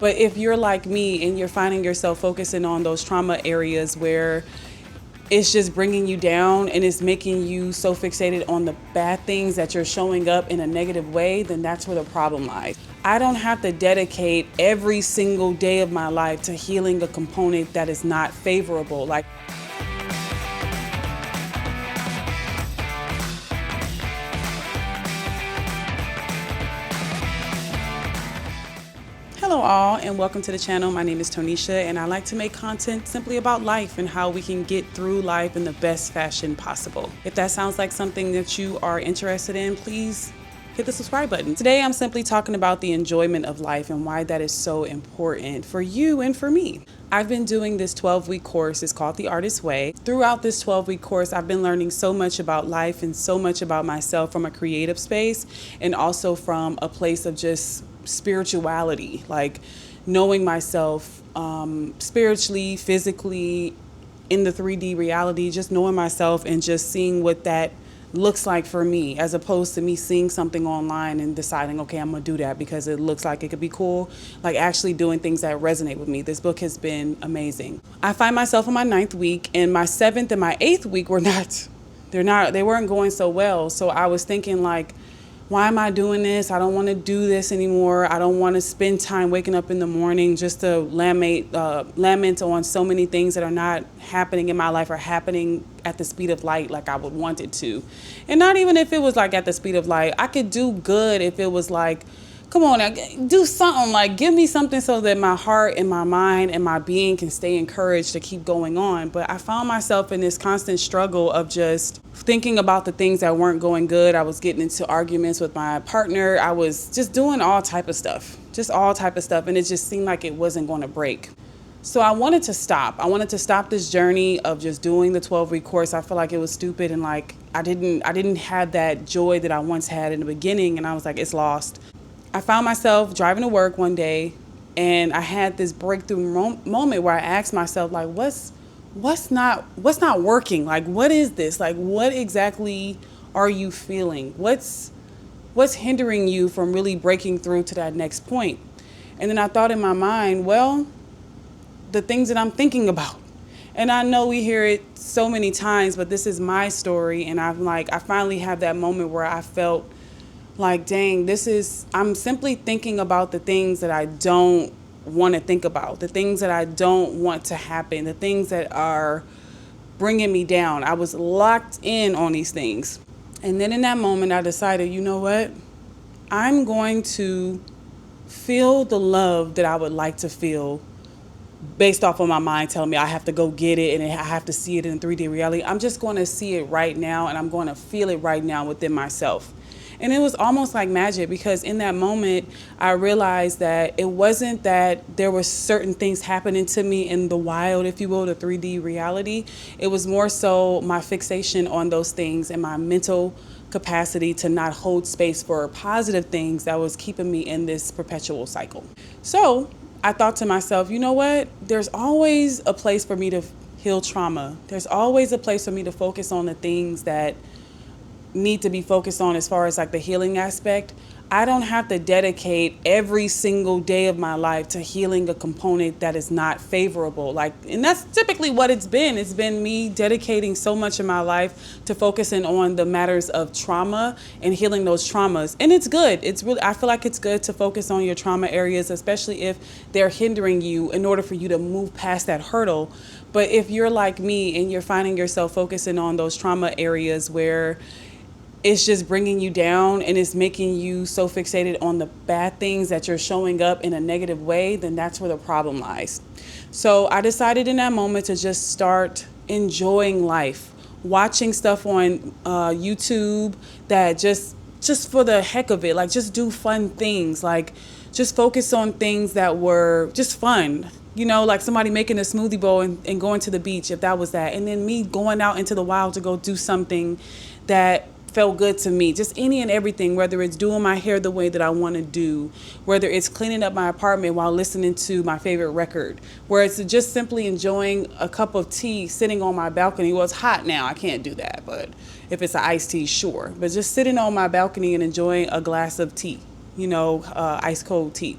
But if you're like me and you're finding yourself focusing on those trauma areas where it's just bringing you down and it's making you so fixated on the bad things that you're showing up in a negative way, then that's where the problem lies. I don't have to dedicate every single day of my life to healing a component that is not favorable. Like, hello all and welcome to the channel. My name is Tonisha and I like to make content simply about life and how we can get through life in the best fashion possible. If that sounds like something that you are interested in, please hit the subscribe button. Today I'm simply talking about the enjoyment of life and why that is so important for you and for me. I've been doing this 12-week course. It's called The Artist's Way. Throughout this 12-week course, I've been learning so much about life and so much about myself from a creative space and also from a place of just spirituality, like knowing myself spiritually, physically, in the 3D reality, just knowing myself and just seeing what that looks like for me, as opposed to me seeing something online and deciding, okay, I'm gonna do that because it looks like it could be cool. Like actually doing things that resonate with me. This book has been amazing. I find myself in my 9th week, and my 7th and my 8th week they weren't going so well. So I was thinking, like, why am I doing this? I don't want to do this anymore. I don't want to spend time waking up in the morning just to lament on so many things that are not happening in my life or happening at the speed of light like I would want it to. And not even if it was like at the speed of light. I could do good if it was like, come on, now, do something, like give me something so that my heart and my mind and my being can stay encouraged to keep going on. But I found myself in this constant struggle of just thinking about the things that weren't going good. I was getting into arguments with my partner. I was just doing all type of stuff. And it just seemed like it wasn't going to break. So I wanted to stop. I wanted to stop this journey of just doing the 12-week course. I felt like it was stupid and like I didn't have that joy that I once had in the beginning, and I was like, it's lost. I found myself driving to work one day and I had this breakthrough moment where I asked myself, like, what's not working? Like, what is this? Like, what exactly are you feeling? What's hindering you from really breaking through to that next point? And then I thought in my mind, well, the things that I'm thinking about. And I know we hear it so many times, but this is my story. And I finally have that moment where I felt like, dang, I'm simply thinking about the things that I don't want to think about, the things that I don't want to happen, the things that are bringing me down. I was locked in on these things. And then in that moment, I decided, you know what? I'm going to feel the love that I would like to feel based off of my mind telling me I have to go get it and I have to see it in 3D reality. I'm just going to see it right now and I'm going to feel it right now within myself. And it was almost like magic, because in that moment, I realized that it wasn't that there were certain things happening to me in the wild, if you will, the 3D reality. It was more so my fixation on those things and my mental capacity to not hold space for positive things that was keeping me in this perpetual cycle. So I thought to myself, you know what? There's always a place for me to heal trauma. There's always a place for me to focus on the things that need to be focused on as far as like the healing aspect. I don't have to dedicate every single day of my life to healing a component that is not favorable. And that's typically what it's been. It's been me dedicating so much of my life to focusing on the matters of trauma and healing those traumas. And it's good. I feel like it's good to focus on your trauma areas, especially if they're hindering you, in order for you to move past that hurdle. But if you're like me and you're finding yourself focusing on those trauma areas where it's just bringing you down and it's making you so fixated on the bad things that you're showing up in a negative way, then that's where the problem lies. So I decided in that moment to just start enjoying life, watching stuff on YouTube that just for the heck of it, like just do fun things, like just focus on things that were just fun. You know, like somebody making a smoothie bowl and going to the beach, if that was that. And then me going out into the wild to go do something that felt good to me. Just any and everything, whether it's doing my hair the way that I want to do, whether it's cleaning up my apartment while listening to my favorite record, where it's just simply enjoying a cup of tea sitting on my balcony. Well, it's hot now, I can't do that, but if it's an iced tea, sure. But just sitting on my balcony and enjoying a glass of tea, ice cold tea.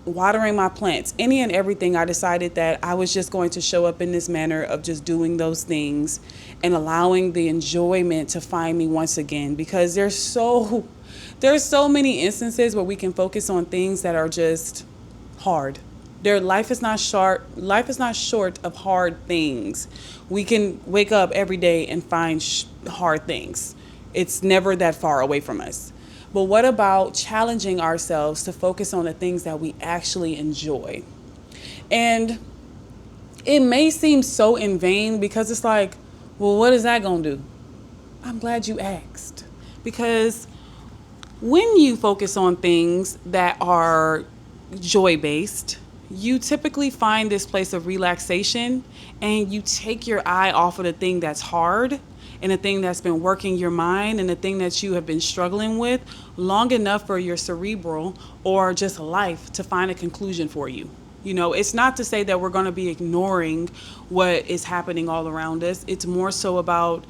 watering my plants, any and everything, I decided that I was just going to show up in this manner of just doing those things and allowing the enjoyment to find me once again, because there's so many instances where we can focus on things that are just hard. Life is not short of hard things. We can wake up every day and find hard things. It's never that far away from us. But what about challenging ourselves to focus on the things that we actually enjoy? And it may seem so in vain, because it's like, well, what is that going to do? I'm glad you asked. Because when you focus on things that are joy-based, you typically find this place of relaxation, and you take your eye off of the thing that's hard and the thing that's been working your mind and the thing that you have been struggling with long enough for your cerebral or just life to find a conclusion for you. You know, it's not to say that we're going to be ignoring what is happening all around us. It's more so about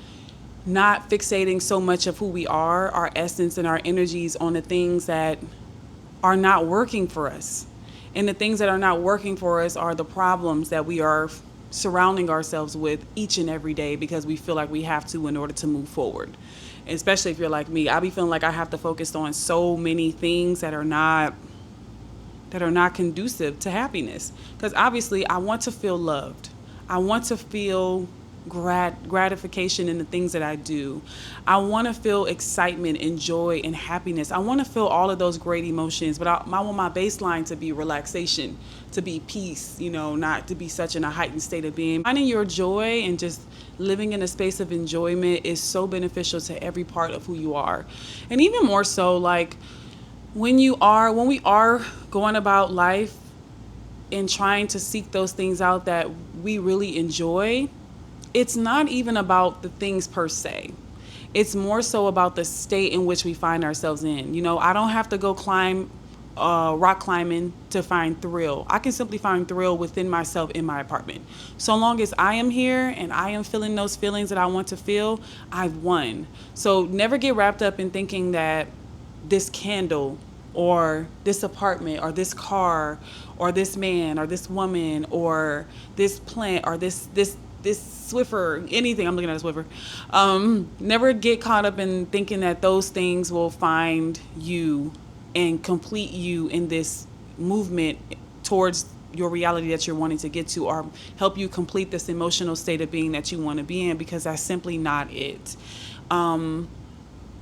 not fixating so much of who we are, our essence and our energies, on the things that are not working for us. And the things that are not working for us are the problems that we are surrounding ourselves with each and every day, because we feel like we have to in order to move forward. And especially if you're like me, I be feeling like I have to focus on so many things that are not conducive to happiness. Because obviously I want to feel loved. I want to feel gratification in the things that I do. I want to feel excitement and joy and happiness. I want to feel all of those great emotions, but I want my baseline to be relaxation, to be peace, you know, not to be such in a heightened state of being. Finding your joy and just living in a space of enjoyment is so beneficial to every part of who you are. And even more so, like when we are going about life and trying to seek those things out that we really enjoy, it's not even about the things per se. It's more so about the state in which we find ourselves in. You know, I don't have to go rock climbing to find thrill. I can simply find thrill within myself in my apartment. So long as I am here and I am feeling those feelings that I want to feel, I've won. So never get wrapped up in thinking that this candle or this apartment or this car or this man or this woman or this plant or this Swiffer, anything. I'm looking at a Swiffer. Never get caught up in thinking that those things will find you and complete you in this movement towards your reality that you're wanting to get to, or help you complete this emotional state of being that you want to be in, because that's simply not it.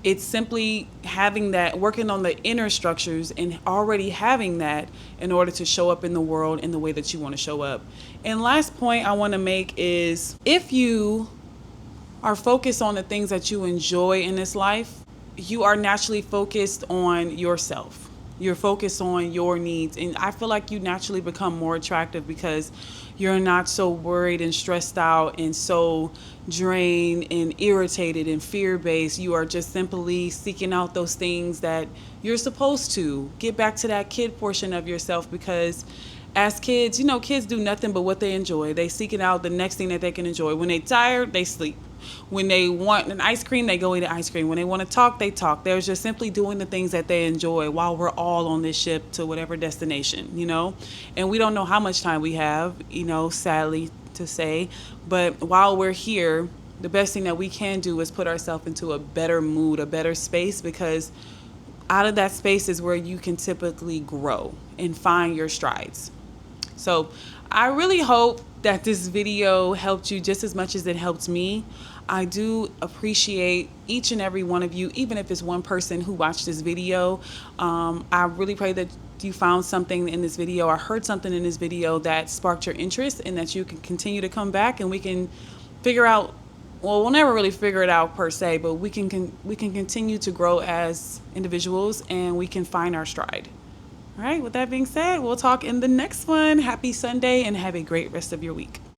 It's simply having that, working on the inner structures and already having that in order to show up in the world in the way that you want to show up. And last point I want to make is, if you are focused on the things that you enjoy in this life, you are naturally focused on yourself. You're focused on your needs. And I feel like you naturally become more attractive because you're not so worried and stressed out and so drained and irritated and fear-based. You are just simply seeking out those things that you're supposed to. Get back to that kid portion of yourself, because as kids, you know, kids do nothing but what they enjoy. They seeking out the next thing that they can enjoy. When they tired, they sleep. When they want an ice cream, they go eat an ice cream. When they want to talk, they talk. They're just simply doing the things that they enjoy while we're all on this ship to whatever destination, you know? And we don't know how much time we have, you know, sadly to say. But while we're here, the best thing that we can do is put ourselves into a better mood, a better space, because out of that space is where you can typically grow and find your strides. So I really hope that this video helped you just as much as it helped me. I do appreciate each and every one of you, even if it's one person who watched this video. I really pray that you found something in this video or heard something in this video that sparked your interest, and that you can continue to come back and we can figure out, well, we'll never really figure it out per se, but we can continue to grow as individuals, and we can find our stride. All right, with that being said, we'll talk in the next one. Happy Sunday and have a great rest of your week.